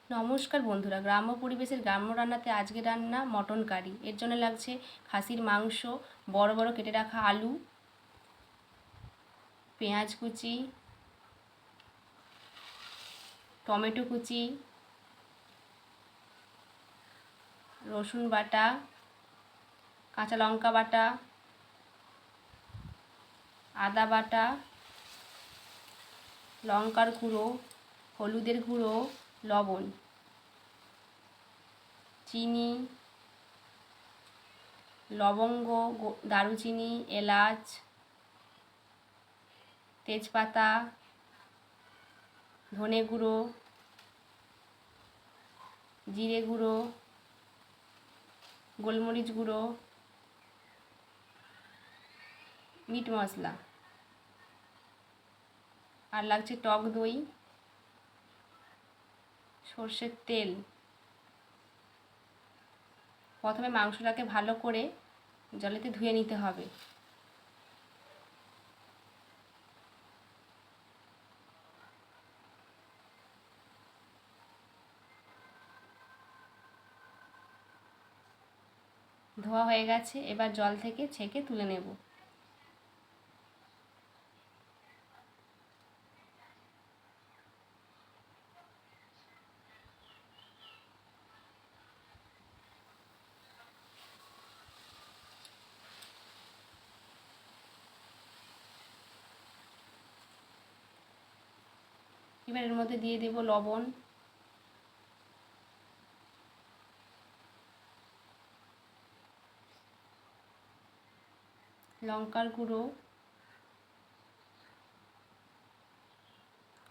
নমস্কার বন্ধুরা, গ্রাম্য পরিবেশের গ্রাম্য রান্নাতে আজকে রান্না মটন কারি। এর জন্য লাগছে খাসির মাংস, বড় বড় কেটে রাখা আলু, পেঁয়াজ কুচি, টমেটো কুচি, রসুন বাটা, কাঁচা লঙ্কা বাটা, আদা বাটা, লঙ্কার গুঁড়ো, হলুদের গুঁড়ো, লবণ, চিনি, লবঙ্গ, দারুচিনি, এলাচ, তেজপাতা, ধনে গুঁড়ো, জিরে গুঁড়ো, গোলমরিচ গুঁড়ো, মিট মশলা, আর লাগছে টক দই, সর্ষের তেল। প্রথমে মাংসটাকে ভালো করে জলেতে ধুয়ে নিতে হবে। ধোয়া হয়ে গেছে, এবার জল থেকে ছেঁকে তুলে নেব। এবার এর মধ্যে দিয়ে দেব লবণ, লঙ্কার গুঁড়ো,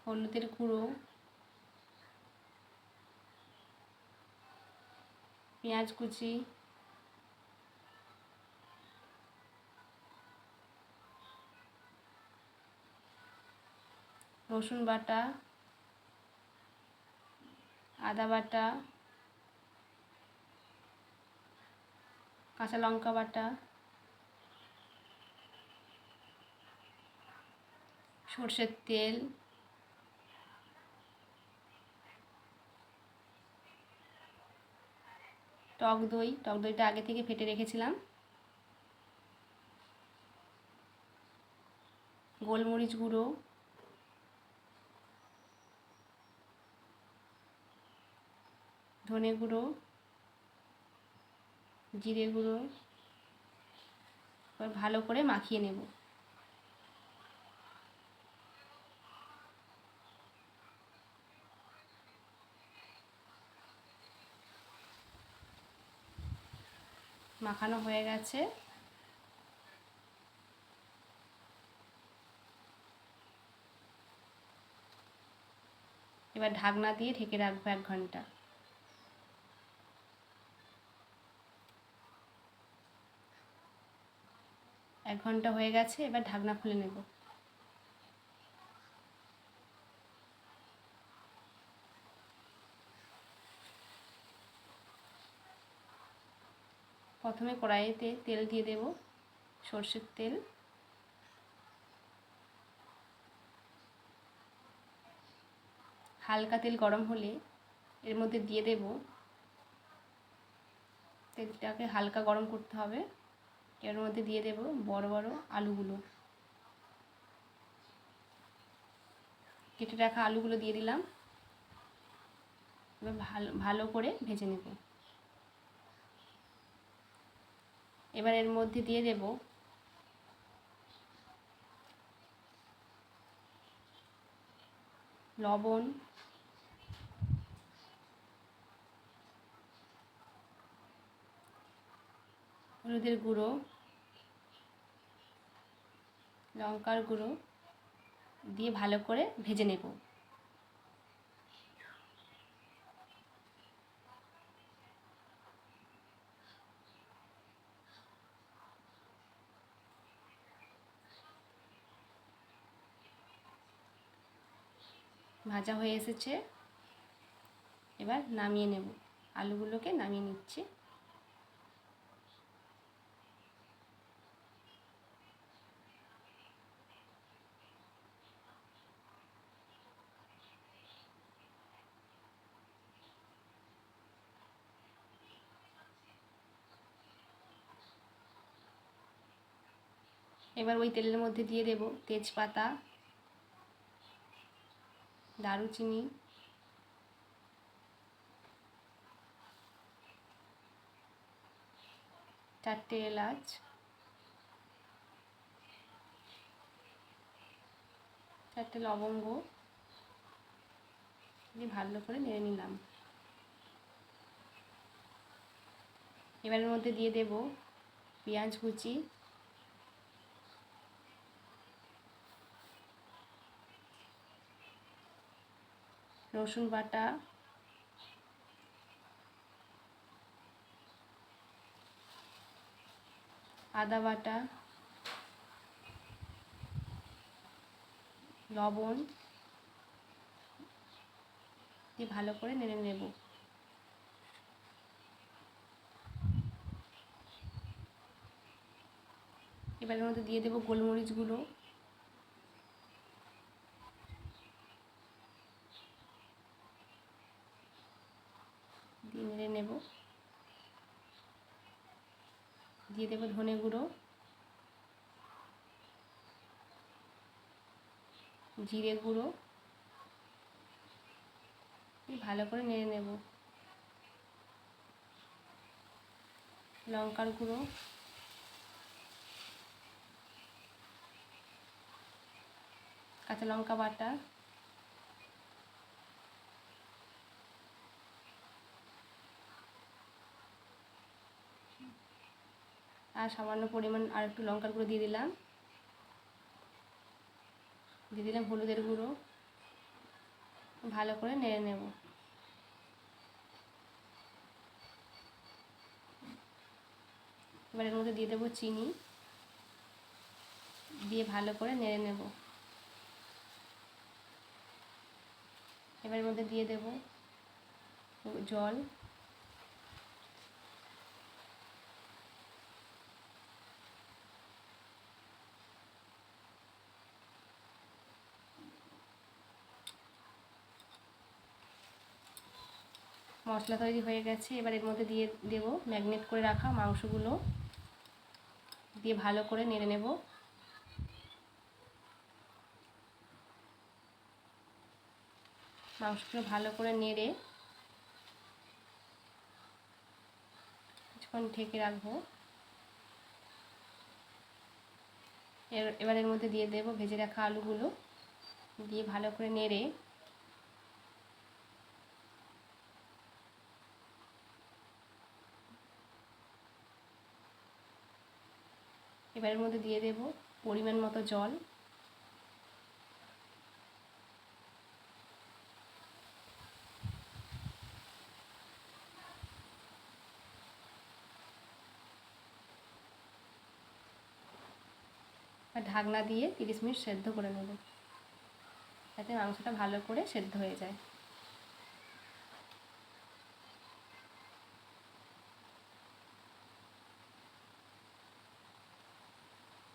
হলুদের গুঁড়ো, পেঁয়াজ কুচি, রসুন বাটা, আদা বাটা, কাঁচা লঙ্কা বাটা, সর্ষের তেল, টক দই, টক দইটা আগে থেকে ফেটে রেখেছিলাম, গোলমরিচ গুঁড়ো, ধনে গুঁড়ো, জিরে গুঁড়ো। এবার ভালো করে মাখিয়ে নেব। মাখানো হয়ে গেছে। এবার ঢাকনা দিয়ে ঢেকে রাখবো 1 ঘন্টা। 1 ঘন্টা হয়ে গেছে, এবার ঢাকনা খুলে নেব। প্রথমে কড়াইতে তেল দিয়ে দেব, সর্ষের তেল। হালকা তেল গরম হলে এর মধ্যে দিয়ে দেব, তেলটাকে হালকা গরম করতে হবে। এর মধ্যে দিয়ে দেব বড় বড় আলুগুলো, কেটে রাখা আলুগুলো দিয়ে দিলাম। এবার ভালো করে ভেজে নেব। এবার এর মধ্যে দিয়ে দেব লবণ, হলুদের গুঁড়ো, লঙ্কার গুঁড়ো দিয়ে ভালো করে ভেজে নেব। ভাজা হয়ে এসেছে, এবার নামিয়ে নেব। আলুগুলোকে নামিয়ে নিচ্ছি। এবার ওই তেলের মধ্যে দিয়ে দেব তেজপাতা, দারুচিনি, চারটে এলাচ, চারটে লবঙ্গ দিয়ে ভালো করে নেড়ে নিলাম। এবারের মধ্যে দিয়ে দেব পেঁয়াজ কুচি, রসুন বাটা, আদা বাটা, লবণ দিয়ে ভালো করে নেড়ে নেব। এবারের মধ্যে দিয়ে দেব গোলমরিচ গুঁড়ো, দিয়ে নেড়ে নেব। দিয়ে দেব ধনে গুঁড়ো, জিরে গুঁড়ো, ভালো করে নেড়ে নেব। লঙ্কার গুঁড়ো, কাঁচা লঙ্কা বাটা, আর সামান্য পরিমাণ আর একটু লঙ্কার গুঁড়ো দিয়ে দিলাম। দিয়ে দিলাম হলুদের গুঁড়ো, ভালো করে নেড়ে নেব। এবার এর মধ্যে দিয়ে দেবো চিনি, দিয়ে ভালো করে নেড়ে নেব। এবার এর মধ্যে দিয়ে দেব জল, মশলা তৈরি হয়ে গেছে। এবার এর মধ্যে দিয়ে দেব ম্যারিনেট করে রাখা মাংসগুলো, দিয়ে ভালো করে নেড়ে নেব। মাংসগুলো ভালো করে নেড়ে কিছুক্ষণ ঢেকে রাখবো। এবার এর মধ্যে দিয়ে দেব ভেজে রাখা আলুগুলো, দিয়ে ভালো করে নেড়ে এবারের মধ্যে দিয়ে দেব পরিমাণ মতো জল, আর ঢাকনা দিয়ে 30 মিনিট সেদ্ধ করে নেব, যাতে মাংসটা ভালো করে সেদ্ধ হয়ে যায়।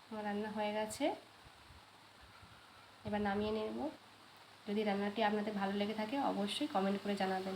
আমার রান্না হয়ে গেছে, এবার নামিয়ে নেব। যদি রান্নাটি আপনাদের ভালো লেগে থাকে অবশ্যই কমেন্ট করে জানাবেন।